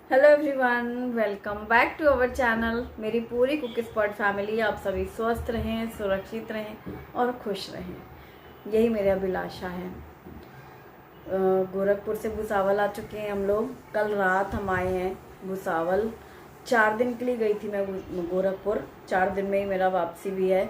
Hello everyone, welcome back to our channel. मेरी पूरी cook spot family, आप सभी स्वस्थ रहें, सुरक्षित रहें और खुश रहें, यही मेरी अभिलाषा है। गोरखपुर से भुसावल आ चुके हैं हम लोग। कल रात हम आए हैं भुसावल। 4 दिन के लिए गई थी मैं गोरखपुर। 4 दिन में ही मेरा वापसी भी है।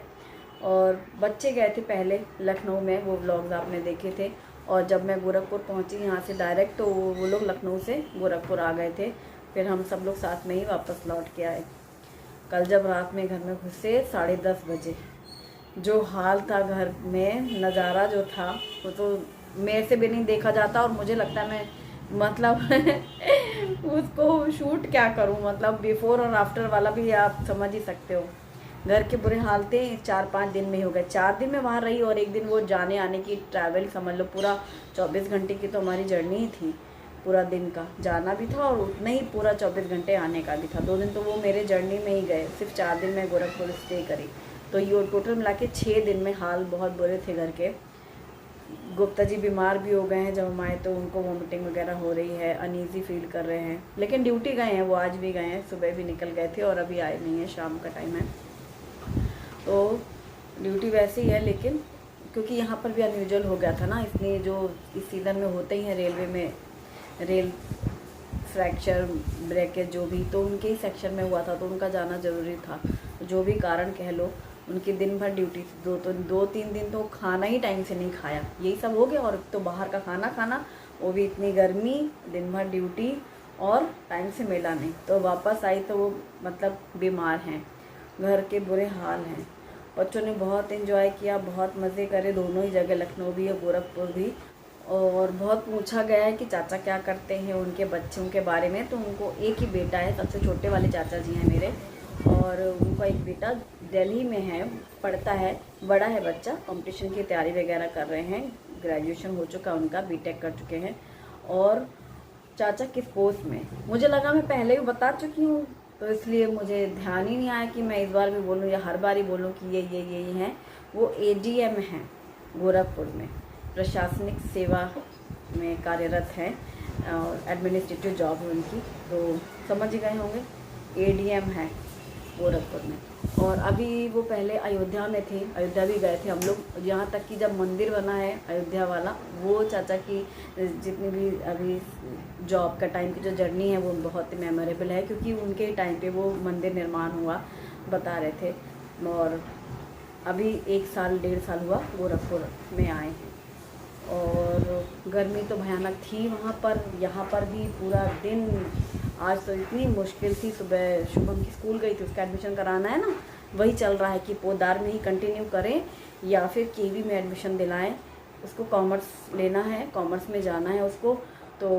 और बच्चे गए थे पहले लखनऊ में, वो व्लॉग्स आपने देखे थे। और जब मैं गोरखपुर पहुंची यहाँ से डायरेक्ट, तो वो लोग लखनऊ से गोरखपुर आ गए थे। फिर हम सब लोग साथ में ही वापस लौट के आए। कल जब रात में घर में घुसे 10:30 बजे, जो हाल था घर में, नज़ारा जो था वो तो मेरे से भी नहीं देखा जाता। और मुझे लगता है मैं मतलब उसको शूट क्या करूं, मतलब बिफोर और आफ्टर वाला भी आप समझ ही सकते हो। घर के बुरे हाल थे। 4-5 दिन में ही हो गए। 4 दिन में वहाँ रही और एक दिन वो जाने आने की ट्रैवल समझ लो। पूरा 24 घंटे की तो हमारी जर्नी ही थी। पूरा दिन का जाना भी था और उतना ही पूरा 24 घंटे आने का भी था। 2 दिन तो वो मेरे जर्नी में ही गए। सिर्फ 4 दिन में गोरखपुर स्टे करी। तो ये टोटल मिला के 6 दिन में हाल बहुत बुरे थे घर के। गुप्ता जी बीमार भी हो गए हैं। जब हम आए तो उनको वॉमिटिंग वगैरह हो रही है, अनईजी फील कर रहे हैं। लेकिन ड्यूटी गए हैं वो, आज भी गए हैं, सुबह भी निकल गए थे और अभी आए नहीं हैं, शाम का टाइम है। तो ड्यूटी वैसे ही है, लेकिन क्योंकि यहाँ पर भी अनयूजुअल हो गया था ना, इसलिए जो इस सीज़न में होते ही हैं रेलवे में, रेल फ्रैक्चर ब्रेकेज जो भी, तो उनके ही सेक्शन में हुआ था तो उनका जाना ज़रूरी था। जो भी कारण कह लो, उनकी दिन भर ड्यूटी, 2-3 दिन तो खाना ही टाइम से नहीं खाया, यही सब हो गया। और तो बाहर का खाना खाना, वो भी इतनी गर्मी, दिन भर ड्यूटी और टाइम से मिला नहीं। तो वापस आई तो वो मतलब बीमार हैं। घर के बुरे हाल हैं। बच्चों ने बहुत एंजॉय किया, बहुत मज़े करे दोनों ही जगह, लखनऊ भी और गोरखपुर भी। और बहुत पूछा गया है कि चाचा क्या करते हैं, उनके बच्चों के बारे में। तो उनको एक ही बेटा है, सबसे छोटे वाले चाचा जी हैं मेरे। और उनका एक बेटा दिल्ली में है, पढ़ता है, बड़ा है बच्चा, कंपटीशन की तैयारी वगैरह कर रहे हैं। ग्रेजुएशन हो चुका उनका, बीटेक कर चुके हैं। और चाचा किस पोस्ट में, मुझे लगा मैं पहले भी बता चुकी हूँ, तो इसलिए मुझे ध्यान ही नहीं आया कि मैं इस बार भी बोलूँ या हर बार ही बोलूँ कि ये हैं। वो एडीएम हैं गोरखपुर में, प्रशासनिक सेवा में कार्यरत हैं और एडमिनिस्ट्रेटिव जॉब है उनकी। तो समझ ही गए होंगे, एडीएम है गोरखपुर में। और अभी वो पहले अयोध्या में थे, अयोध्या भी गए थे हम लोग। यहाँ तक कि जब मंदिर बना है अयोध्या वाला, वो चाचा की जितनी भी अभी जॉब का टाइम की जो जर्नी है वो बहुत मेमोरेबल है, क्योंकि उनके टाइम पे वो मंदिर निर्माण हुआ, बता रहे थे। और अभी 1-1.5 साल हुआ गोरखपुर में आए हैं। और गर्मी तो भयानक थी वहाँ पर। यहाँ पर भी पूरा दिन, आज तो इतनी मुश्किल थी। सुबह शुभम की स्कूल गई थी, उसका एडमिशन कराना है ना, वही चल रहा है कि पोदार में ही कंटिन्यू करें या फिर केवी में एडमिशन दिलाएं। उसको कॉमर्स लेना है, कॉमर्स में जाना है उसको। तो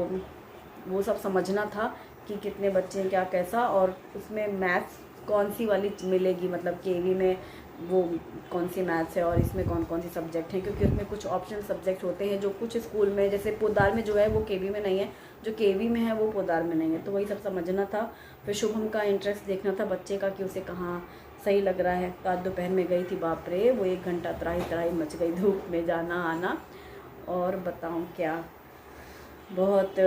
वो सब समझना था कि कितने बच्चे हैं, क्या कैसा, और उसमें मैथ्स कौन सी वाली मिलेगी, मतलब केवी में वो कौन सी मैथ्स है और इसमें कौन कौन सी सब्जेक्ट हैं। क्योंकि उसमें कुछ ऑप्शनल सब्जेक्ट होते हैं जो कुछ स्कूल में, जैसे पोदार में जो है वो केवी में नहीं है, जो केवी में है वो पोदार में नहीं है। तो वही सब समझना था। फिर शुभम का इंटरेस्ट देखना था बच्चे का कि उसे कहाँ सही लग रहा है। आज दोपहर में गई थी, बाप रे, वो 1 घंटा त्राही त्राही मच गई धूप में जाना आना। और बताऊँ क्या, बहुत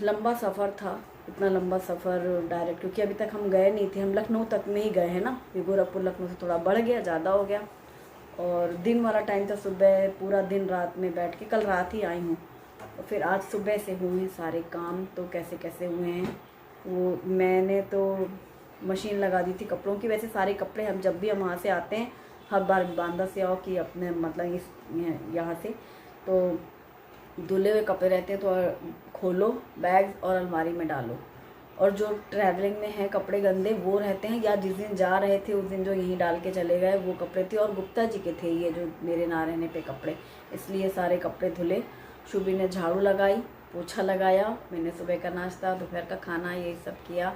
लंबा सफ़र था। इतना लंबा सफ़र डायरेक्ट, क्योंकि अभी तक हम गए नहीं थे, हम लखनऊ तक में ही गए हैं ना। ये गोरखपुर लखनऊ से थोड़ा बढ़ गया, ज़्यादा हो गया। और दिन वाला टाइम था, सुबह पूरा दिन रात में बैठ के, कल रात ही आई हूँ। और फिर आज सुबह से हुए हैं सारे काम। तो कैसे कैसे हुए हैं वो, मैंने तो मशीन लगा दी थी कपड़ों की। वैसे सारे कपड़े हम जब भी हम वहाँ से आते हैं, हर बार बांदा से आओ कि अपने मतलब इस यहाँ से, तो धुले हुए कपड़े रहते हैं तो खोलो बैग और अलमारी में डालो। और जो ट्रैवलिंग में है कपड़े गंदे वो रहते हैं, या जिस दिन जा रहे थे उस दिन जो यहीं डाल के चले गए वो कपड़े थे। और गुप्ता जी के थे ये, जो मेरे ना रहने पे कपड़े, इसलिए सारे कपड़े धुले। शुभी ने झाड़ू लगाई, पोछा लगाया, मैंने सुबह का नाश्ता, दोपहर का खाना, यही सब किया।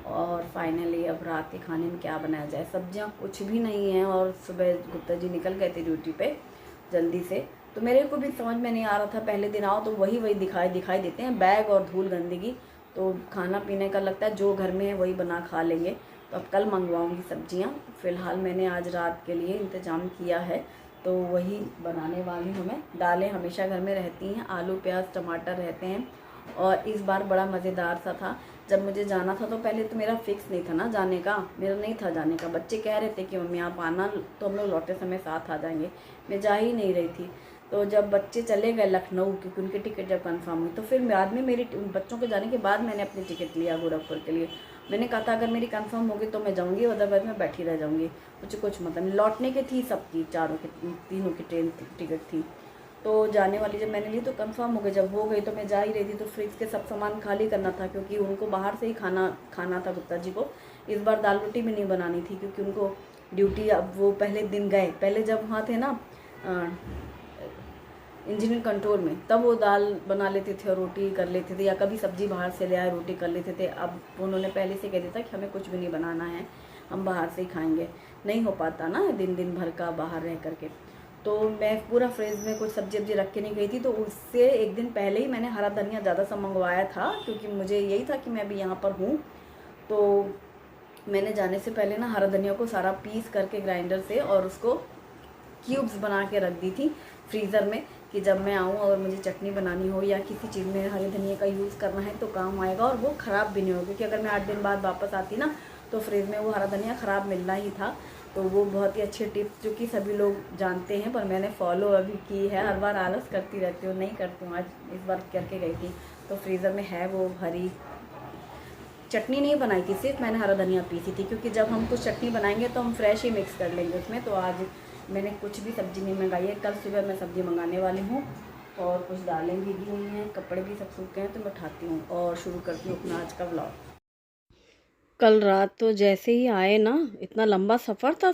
और फाइनली अब रात के खाने में क्या बनाया जाए, सब्जियां कुछ भी नहीं है। और सुबह गुप्ता जी निकल गए थे ड्यूटी पे जल्दी से, तो मेरे को भी समझ में नहीं आ रहा था। पहले दिन आओ तो वही दिखाई देते हैं, बैग और धूल गंदगी। तो खाना पीने का लगता है जो घर में है वही बना खा लेंगे। तो अब कल मंगवाऊंगी सब्जियां। फ़िलहाल मैंने आज रात के लिए इंतज़ाम किया है, तो वही बनाने वाली हूँ मैं। दालें हमेशा घर में रहती हैं, आलू प्याज टमाटर रहते हैं। और इस बार बड़ा मज़ेदार सा था। जब मुझे जाना था तो पहले तो मेरा फिक्स नहीं था ना जाने का, मेरा नहीं था जाने का। बच्चे कह रहे थे कि मम्मी आप आना, तो हम लोग लौटते समय साथ आ जाएंगे। मैं जा ही नहीं रही थी। तो जब बच्चे चले गए लखनऊ, क्योंकि उनकी टिकट जब कंफर्म हुई, तो फिर बाद में मेरी बच्चों के जाने के बाद मैंने अपनी टिकट लिया गोरखपुर के लिए। मैंने कहा था अगर मेरी कंफर्म होगी तो मैं जाऊँगी, अदरवाइज मैं बैठी रह जाऊँगी, मुझे कुछ मतलब नहीं। लौटने की थी सबकी, चारों की, तीनों की ट्रेन टिकट थी। तो जाने वाली जब मैंने ली तो कंफर्म हो गई। जब हो गई तो मैं जा ही रही थी, तो फ्रिज के सब सामान खाली करना था, क्योंकि उनको बाहर से ही खाना था गुप्ता जी को। इस बार दाल रोटी भी नहीं बनानी थी, क्योंकि उनको ड्यूटी, अब वो पहले दिन गए, पहले जब वहाँ थे ना इंजीनियर कंट्रोल में, तब वो दाल बना लेते थे और रोटी कर लेते थे, या कभी सब्जी बाहर से ले आए रोटी कर लेते थे। अब उन्होंने पहले से कह दिया था कि हमें कुछ भी नहीं बनाना है, हम बाहर से ही खाएंगे। नहीं हो पाता ना दिन भर का बाहर रह करके। तो मैं पूरा फ्रिज में कुछ सब्जी रख के नहीं गई थी, तो उससे एक दिन पहले ही मैंने हरा धनिया ज़्यादा सा मंगवाया था, क्योंकि मुझे यही था कि मैं अभी यहाँ पर हूँ। तो मैंने जाने से पहले ना हरा धनिया को सारा पीस करके ग्राइंडर से, और उसको क्यूब्स बना के रख दी थी फ्रीज़र में, कि जब मैं आऊँ और मुझे चटनी बनानी हो या किसी चीज़ में हरे धनिया का यूज़ करना है तो काम आएगा, और वो ख़राब भी नहीं होगा। क्योंकि अगर मैं 8 दिन बाद वापस आती ना, तो फ्रिज में वो हरा धनिया ख़राब मिलना ही था। तो वो बहुत ही अच्छी टिप्स जो कि सभी लोग जानते हैं, पर मैंने फॉलो अभी की है। हर बार आलस करती रहती हूँ, नहीं करती हूँ, आज इस बार करके गई थी। तो फ्रीज़र में है वो हरी चटनी नहीं बनाई थी, सिर्फ मैंने हरा धनिया पीसी थी, क्योंकि जब हम कुछ चटनी बनाएंगे तो हम फ्रेश ही मिक्स कर लेंगे उसमें। तो आज मैंने कुछ भी सब्ज़ी नहीं मंगाई है, कल सुबह मैं सब्ज़ी मंगाने वाली हूँ। और कुछ दालें भीगी हुई हैं, कपड़े भी सब सूख गए हैं, तो मैं उठाती हूँ और शुरू करती हूँ अपना आज का व्लॉग। कल रात तो जैसे ही आए ना, इतना लंबा सफ़र था।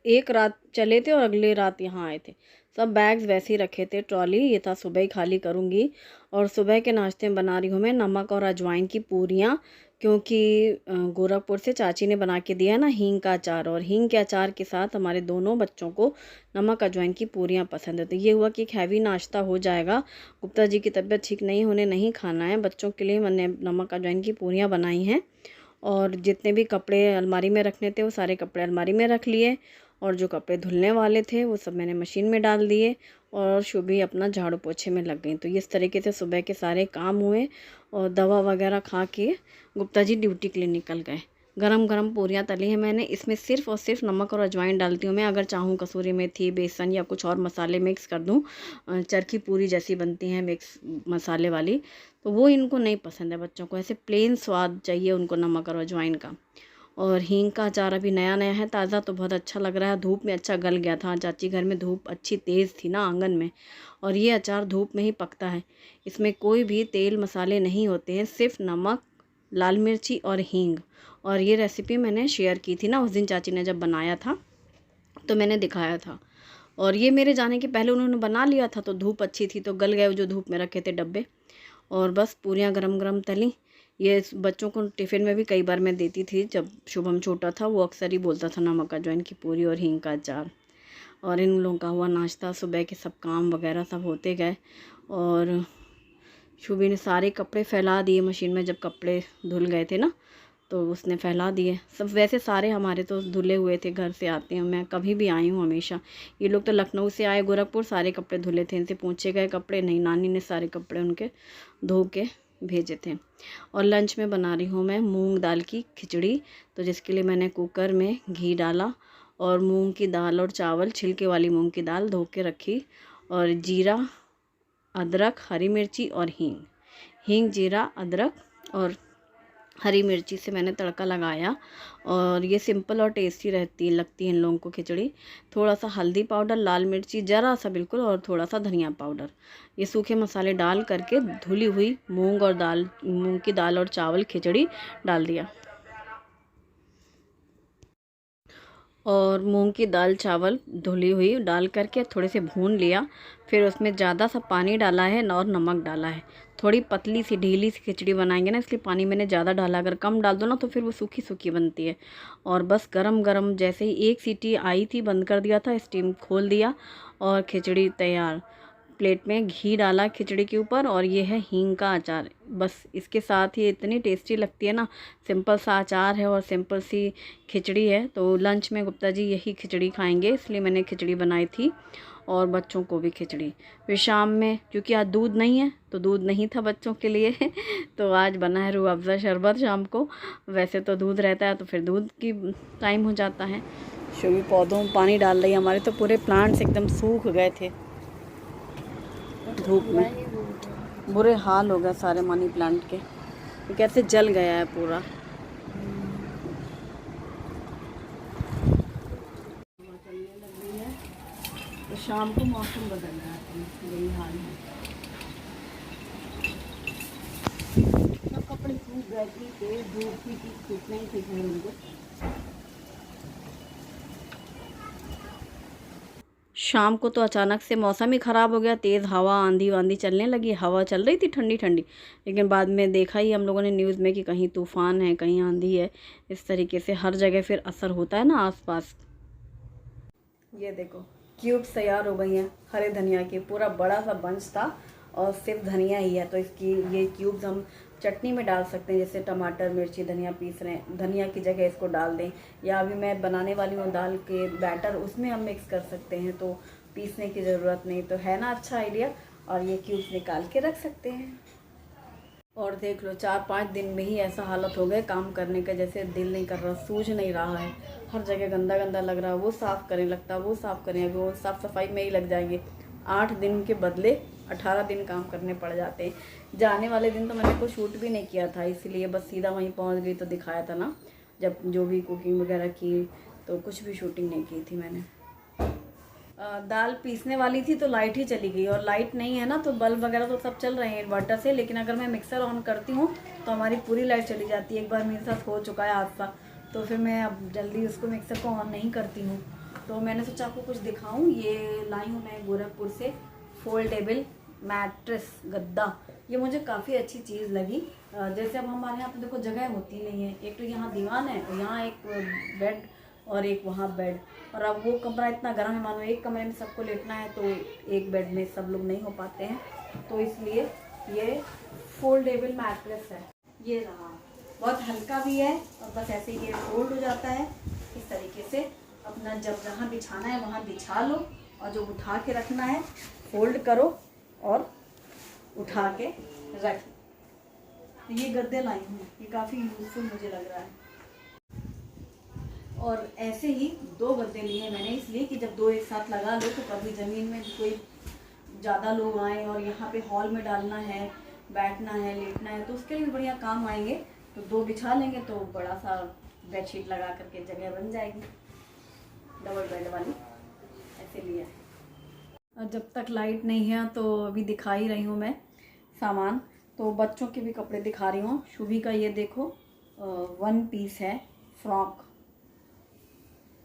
एक रात चले थे और अगले रात यहाँ आए थे। सब बैग्स वैसे ही रखे थे, ट्रॉली ये था सुबह ही खाली करूँगी। और सुबह के नाश्ते में बना रही हूँ मैं नमक और अजवाइन की पूरियाँ, क्योंकि गोरखपुर से चाची ने बना के दिया है ना हींग का अचार, और हींग के अचार के साथ हमारे दोनों बच्चों को नमक अजवाइन की पूरियाँ पसंद है। तो ये हुआ कि एक हैवी नाश्ता हो जाएगा। गुप्ता जी की तबीयत ठीक नहीं होने नहीं खाना है, बच्चों के लिए मैंने नमक अजवाइन की पूरियाँ बनाई हैं। और जितने भी कपड़े अलमारी में रखने थे वो सारे कपड़े अलमारी में रख लिए, और जो कपड़े धुलने वाले थे वो सब मैंने मशीन में डाल दिए, और शुभी अपना झाड़ू पोछे में लग गई। तो इस तरीके से सुबह के सारे काम हुए, और दवा वगैरह खा के गुप्ता जी ड्यूटी के लिए निकल गए। गरम गरम पूरियाँ तली हैं मैंने, इसमें सिर्फ़ और सिर्फ नमक और अजवाइन डालती हूँ मैं। अगर चाहूँ कसूरी मेथी, बेसन या कुछ और मसाले मिक्स कर दूँ, चरखी पूरी जैसी बनती हैं मिक्स मसाले वाली, तो वो इनको नहीं पसंद है बच्चों को। ऐसे प्लेन स्वाद चाहिए उनको नमक और अजवाइन का। और हींग का अचार अभी नया नया है, ताज़ा, तो बहुत अच्छा लग रहा है। धूप में अच्छा गल गया था, चाची घर में धूप अच्छी तेज़ थी ना आंगन में, और ये अचार धूप में ही पकता है। इसमें कोई भी तेल मसाले नहीं होते हैं, सिर्फ नमक, लाल मिर्ची और हींग। और ये रेसिपी मैंने शेयर की थी ना उस दिन, चाची ने जब बनाया था तो मैंने दिखाया था। और ये मेरे जाने के पहले उन्होंने बना लिया था, तो धूप अच्छी थी तो गल गए जो धूप में रखे थे डब्बे। और बस पूरियाँ गरम गरम तली। ये बच्चों को टिफ़िन में भी कई बार मैं देती थी, जब शुभम छोटा था वो अक्सर ही बोलता था नमक अजवाइन की पूरी और हींग का अचार। और इन लोगों का हुआ नाश्ता, सुबह के सब काम वगैरह सब होते गए। और शुभी ने सारे कपड़े फैला दिए मशीन में, जब कपड़े धुल गए थे ना तो उसने फैला दिए सब। वैसे सारे हमारे तो धुले हुए थे, घर से आते हैं, मैं कभी भी आई हूँ हमेशा। ये लोग तो लखनऊ से आए गोरखपुर, सारे कपड़े धुले थे, इनसे पूछे गए कपड़े नहीं, नानी ने सारे कपड़े उनके धो के भेजे थे। और लंच में बना रही हूँ मैं मूंग दाल की खिचड़ी। तो जिसके लिए मैंने कुकर में घी डाला, और मूंग की दाल और चावल, छिलके वाली मूंग की दाल धो के रखी, और जीरा, अदरक, हरी मिर्ची और हींग, जीरा, अदरक और हरी मिर्ची से मैंने तड़का लगाया। और ये सिंपल और टेस्टी लगती है इन लोगों को खिचड़ी। थोड़ा सा हल्दी पाउडर, लाल मिर्ची ज़रा सा बिल्कुल, और थोड़ा सा धनिया पाउडर, ये सूखे मसाले डाल करके धुली हुई मूंग की दाल और चावल खिचड़ी डाल दिया। और मूंग की दाल चावल धुली हुई डाल करके थोड़े से भून लिया। फिर उसमें ज़्यादा सा पानी डाला है और नमक डाला है। थोड़ी पतली सी ढीली सी खिचड़ी बनाएंगे ना, इसलिए पानी मैंने ज़्यादा डाला। अगर कम डाल दो ना तो फिर वो सूखी सूखी बनती है। और बस गरम गरम जैसे ही एक सीटी आई थी बंद कर दिया था, स्टीम खोल दिया, और खिचड़ी तैयार। प्लेट में घी डाला खिचड़ी के ऊपर, और ये है हींग का अचार। बस इसके साथ ही इतनी टेस्टी लगती है ना। सिंपल सा अचार है और सिंपल सी खिचड़ी है। तो लंच में गुप्ता जी यही खिचड़ी खाएंगे, इसलिए मैंने खिचड़ी बनाई थी। और बच्चों को भी खिचड़ी। फिर शाम में, क्योंकि आज दूध नहीं है तो दूध नहीं था बच्चों के लिए तो आज बना है रूह अफ़ज़ा शरबत शाम को। वैसे तो दूध रहता है तो फिर दूध की टाइम हो जाता है। शुभी पौधों में पानी डाल रही है। हमारे तो पूरे प्लांट्स एकदम सूख गए थे धूप में, बुरे हाल हो गए सारे मनी प्लांट के, कैसे जल गया है पूरा। चलने लग गई है तो शाम को मौसम बदल रहा है, यही हाल है। सब कपड़े सूख गए थे, तेज धूप थी कि सूखने ही थे उनको। शाम को तो अचानक से मौसम ही ख़राब हो गया, तेज़ हवा आंधी वांधी चलने लगी। हवा चल रही थी ठंडी ठंडी, लेकिन बाद में देखा ही हम लोगों ने न्यूज़ में कि कहीं तूफ़ान है, कहीं आंधी है। इस तरीके से हर जगह फिर असर होता है ना आसपास। ये देखो क्यूब्स तैयार हो गई हैं हरे धनिया की। पूरा बड़ा सा बंच था और सिर्फ धनिया ही है, तो इसकी ये क्यूब्स हम चटनी में डाल सकते हैं। जैसे टमाटर मिर्ची धनिया पीस रहे हैं, धनिया की जगह इसको डाल दें, या अभी मैं बनाने वाली हूँ दाल के बैटर, उसमें हम मिक्स कर सकते हैं, तो पीसने की ज़रूरत नहीं। तो है ना अच्छा आइडिया। और ये क्यूब्स निकाल के रख सकते हैं। और देख लो 4-5 दिन में ही ऐसा हालत हो गया काम करने का, जैसे दिल नहीं कर रहा, सूझ नहीं रहा है। हर जगह गंदा गंदा लग रहा है। वो साफ़ करें लगता है, वो साफ़ करें, अभी वो साफ़ सफाई में ही लग जाएंगे। 8 दिन के बदले 18 दिन काम करने पड़ जाते हैं। जाने वाले दिन तो मैंने कुछ शूट भी नहीं किया था, इसलिए बस सीधा वहीं पहुंच गई। तो दिखाया था ना जब जो भी कुकिंग वगैरह की, तो कुछ भी शूटिंग नहीं की थी मैंने। दाल पीसने वाली थी तो लाइट ही चली गई, और लाइट नहीं है ना तो बल्ब वगैरह तो सब चल रहे हैं इन्वर्टर से, लेकिन अगर मैं मिक्सर ऑन करती हूँ तो हमारी पूरी लाइट चली जाती है। एक बार मेरे साथ हो चुका है हादसा, तो फिर मैं अब जल्दी उसको मिक्सर को ऑन नहीं करती हूँ। तो मैंने सोचा आपको कुछ दिखाऊँ। ये लाई हूँ मैं गोरखपुर से फोल्डेबल मैट्रेस गद्दा। ये मुझे काफ़ी अच्छी चीज़ लगी। जैसे अब हमारे यहाँ पे देखो जगह होती नहीं है, एक तो यहाँ दीवान है और यहाँ एक बेड और एक वहाँ बेड, और अब वो कमरा इतना गर्म है, मानो एक कमरे में सबको लेटना है तो एक बेड में सब लोग नहीं हो पाते हैं। तो इसलिए ये फोल्डेबल मैट्रेस है। ये रहा, बहुत हल्का भी है और बस ऐसे ये फोल्ड हो जाता है इस तरीके से। अपना जब जहाँ बिछाना है वहाँ बिछा लो, और जो उठा के रखना है फोल्ड करो और उठा के रख। तो ये गद्दे लाई हूँ, ये काफ़ी यूज़फुल मुझे लग रहा है। और ऐसे ही 2 गद्दे लिए मैंने, इसलिए कि जब 2 एक साथ लगा लो तो कभी ज़मीन में कोई ज़्यादा लोग आए और यहाँ पे हॉल में डालना है, बैठना है, लेटना है, तो उसके लिए भी बढ़िया काम आएंगे। तो 2 बिछा लेंगे तो बड़ा सा बेडशीट लगा करके जगह बन जाएगी, डबल बेड वाली। ऐसे लिया है। और जब तक लाइट नहीं है तो अभी दिखा ही रही हूँ मैं सामान। तो बच्चों के भी कपड़े दिखा रही हूँ। शुभी का ये देखो 1 पीस है फ्रॉक,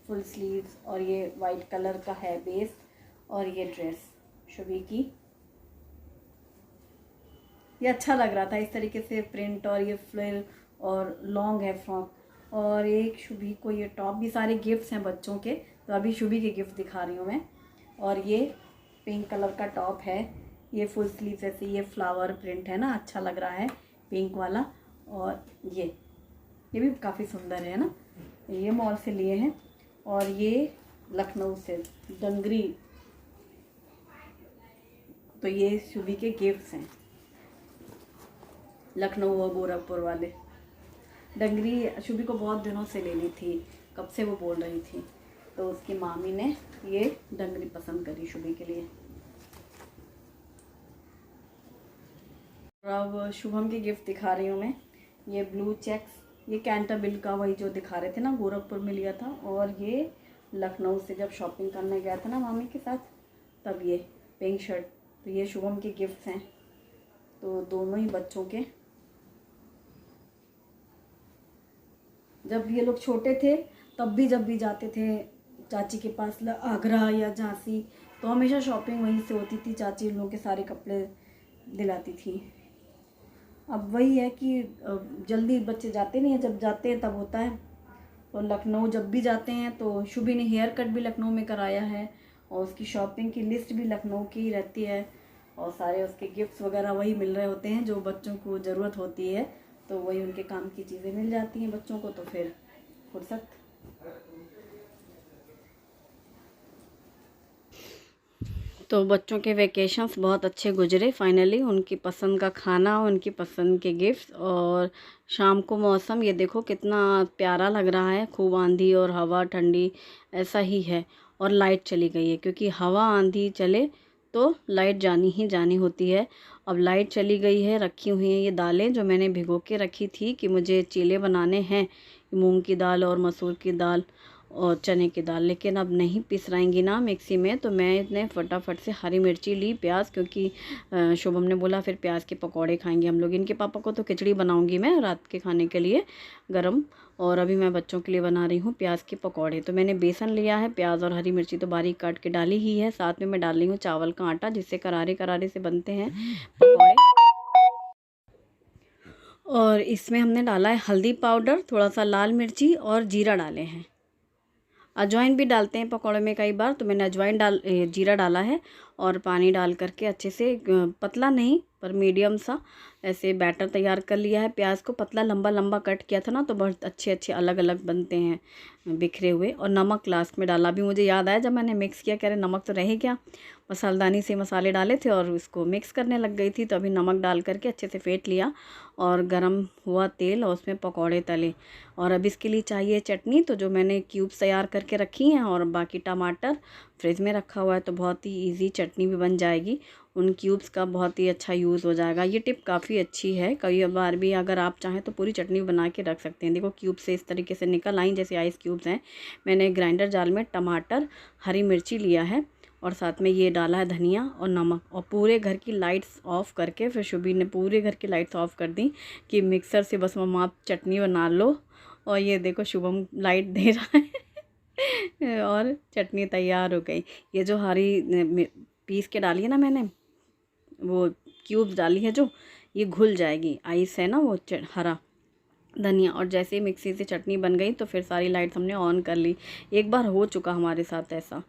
फुल स्लीव्स, और ये वाइट कलर का है बेस, और ये ड्रेस शुभी की। ये अच्छा लग रहा था इस तरीके से प्रिंट, और ये फ्लेयर और लॉन्ग है फ्रॉक। और एक शुभी को ये टॉप, भी सारे गिफ्ट्स हैं बच्चों के, तो अभी शुभी के गिफ्ट दिखा रही हूँ मैं। और ये पिंक कलर का टॉप है, ये फुल स्लीव जैसे ये फ्लावर प्रिंट है ना, अच्छा लग रहा है पिंक वाला। और ये भी काफ़ी सुंदर है ना, ये मॉल से लिए हैं। और ये लखनऊ से डंगरी, तो ये शुभी के गिफ्ट्स हैं, लखनऊ और गोरखपुर वाले। डंगरी शुभी को बहुत दिनों से लेनी थी, कब से वो बोल रही थी, तो उसकी मामी ने ये डंगरी पसंद करी शुभी के लिए। अब शुभम की गिफ्ट दिखा रही हूँ मैं। ये ब्लू चेक्स, ये कैंटाबिल का वही जो दिखा रहे थे ना, गोरखपुर में लिया था। और ये लखनऊ से जब शॉपिंग करने गया था ना मामी के साथ, तब ये पिंक शर्ट। तो ये शुभम के गिफ्ट्स हैं, तो दोनों ही बच्चों के। जब ये लोग छोटे थे तब भी जब भी जाते थे चाची के पास आगरा या झांसी, तो हमेशा शॉपिंग वहीं से होती थी। चाची इन लोगों के सारे कपड़े दिलाती थी। अब वही है कि जल्दी बच्चे जाते नहीं हैं, जब जाते हैं तब होता है। तो लखनऊ जब भी जाते हैं तो शुभी ने हेयर कट भी लखनऊ में कराया है, और उसकी शॉपिंग की लिस्ट भी लखनऊ की रहती है, और सारे उसके गिफ्ट्स वगैरह वही मिल रहे होते हैं जो बच्चों को ज़रूरत होती है। तो वही उनके काम की चीज़ें मिल जाती हैं बच्चों को, तो फिर फुर्सत। तो बच्चों के वेकेशंस बहुत अच्छे गुजरे फाइनली। उनकी पसंद का खाना, उनकी पसंद के गिफ्ट्स, और शाम को मौसम ये देखो कितना प्यारा लग रहा है। खूब आंधी और हवा, ठंडी ऐसा ही है। और लाइट चली गई है, क्योंकि हवा आंधी चले तो लाइट जानी ही जानी होती है। अब लाइट चली गई है। रखी हुई हैं ये दालें जो मैंने भिगो के रखी थी कि मुझे चीले बनाने हैं, मूंग की दाल और मसूर की दाल और चने की दाल। लेकिन अब नहीं पिसराएंगी ना मिक्सी में, तो मैं इतने फटाफट से हरी मिर्ची ली, प्याज, क्योंकि शुभम ने बोला फिर प्याज के पकौड़े खाएंगे हम लोग। इनके पापा को तो खिचड़ी बनाऊंगी मैं रात के खाने के लिए गरम, और अभी मैं बच्चों के लिए बना रही हूँ प्याज के पकौड़े। तो मैंने बेसन लिया है, प्याज और हरी मिर्ची तो बारीक काट के डाली ही है। साथ में मैं डाल रही हूँ चावल का आटा, जिससे करारे करारे से बनते हैं पकौड़े। और इसमें हमने डाला है हल्दी पाउडर, थोड़ा सा लाल मिर्ची और जीरा डाले हैं। अजवाइन भी डालते हैं पकौड़े में कई बार, तो मैंने जीरा डाला है। और पानी डाल करके अच्छे से, पतला नहीं पर मीडियम सा ऐसे बैटर तैयार कर लिया है। प्याज को पतला लंबा लंबा कट किया था ना, तो बहुत अच्छे अच्छे अलग अलग बनते हैं बिखरे हुए। और नमक लास्ट में डाला। अभी मुझे याद आया जब मैंने मिक्स किया, कह रहे नमक तो रह ही गया। मसालदानी से मसाले डाले थे और उसको मिक्स करने लग गई थी, तो अभी नमक डाल करके अच्छे से फेंट लिया। और गरम हुआ तेल और उसमें पकौड़े तले। और अब इसके लिए चाहिए चटनी, तो जो मैंने क्यूब्स तैयार करके रखी हैं, और बाकी टमाटर फ्रिज में रखा हुआ है, तो बहुत ही इजी चटनी भी बन जाएगी। उन क्यूब्स का बहुत ही अच्छा यूज़ हो जाएगा। ये टिप काफ़ी अच्छी है। कई बार भी अगर आप चाहें तो पूरी चटनी बना के रख सकते हैं। देखो क्यूब से इस तरीके से निकल आई, जैसे आइस क्यूब्स हैं। मैंने ग्राइंडर जार में टमाटर, हरी मिर्ची लिया है, और साथ में ये डाला है धनिया और नमक। और पूरे घर की लाइट्स ऑफ़ करके, फिर शुभी ने पूरे घर की लाइट्स ऑफ़ कर दी कि मिक्सर से बस मम्मा आप चटनी बना लो। और ये देखो शुभम लाइट दे रहा है और चटनी तैयार हो गई। ये जो हरी पीस के डाली है ना मैंने, वो क्यूब्स डाली है जो, ये घुल जाएगी। आइस है ना वो हरा धनिया। और जैसे ही मिक्सी से चटनी बन गई, तो फिर सारी लाइट्स हमने ऑन कर ली। एक बार हो चुका हमारे साथ ऐसा,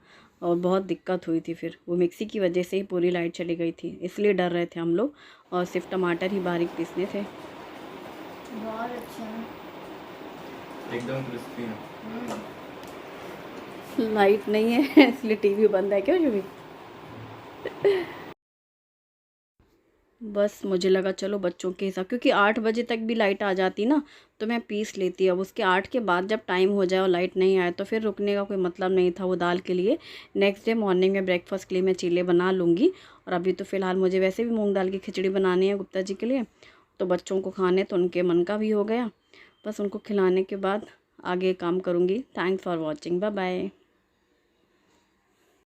और बहुत दिक्कत हुई थी। फिर वो मिक्सी की वजह से ही पूरी लाइट चली गई थी, इसलिए डर रहे थे हम लोग। और सिर्फ टमाटर ही बारीक पीसने थे। बहुत अच्छा है, एकदम क्रिस्पी है। लाइट नहीं है इसलिए टीवी बंद है क्या शुभी? बस मुझे लगा चलो बच्चों के हिसाब, क्योंकि 8 बजे तक भी लाइट आ जाती ना, तो मैं पीस लेती। अब उसके 8 के बाद जब टाइम हो जाए और लाइट नहीं आए, तो फिर रुकने का कोई मतलब नहीं था वो दाल के लिए। नेक्स्ट डे मॉर्निंग में ब्रेकफास्ट के लिए मैं चीले बना लूँगी। और अभी तो फ़िलहाल मुझे वैसे भी मूँग दाल की खिचड़ी बनानी है गुप्ता जी के लिए, तो बच्चों को खाने तो उनके मन का भी हो गया। बस उनको खिलाने के बाद आगे काम करूँगी। Thanks for watching, bye bye.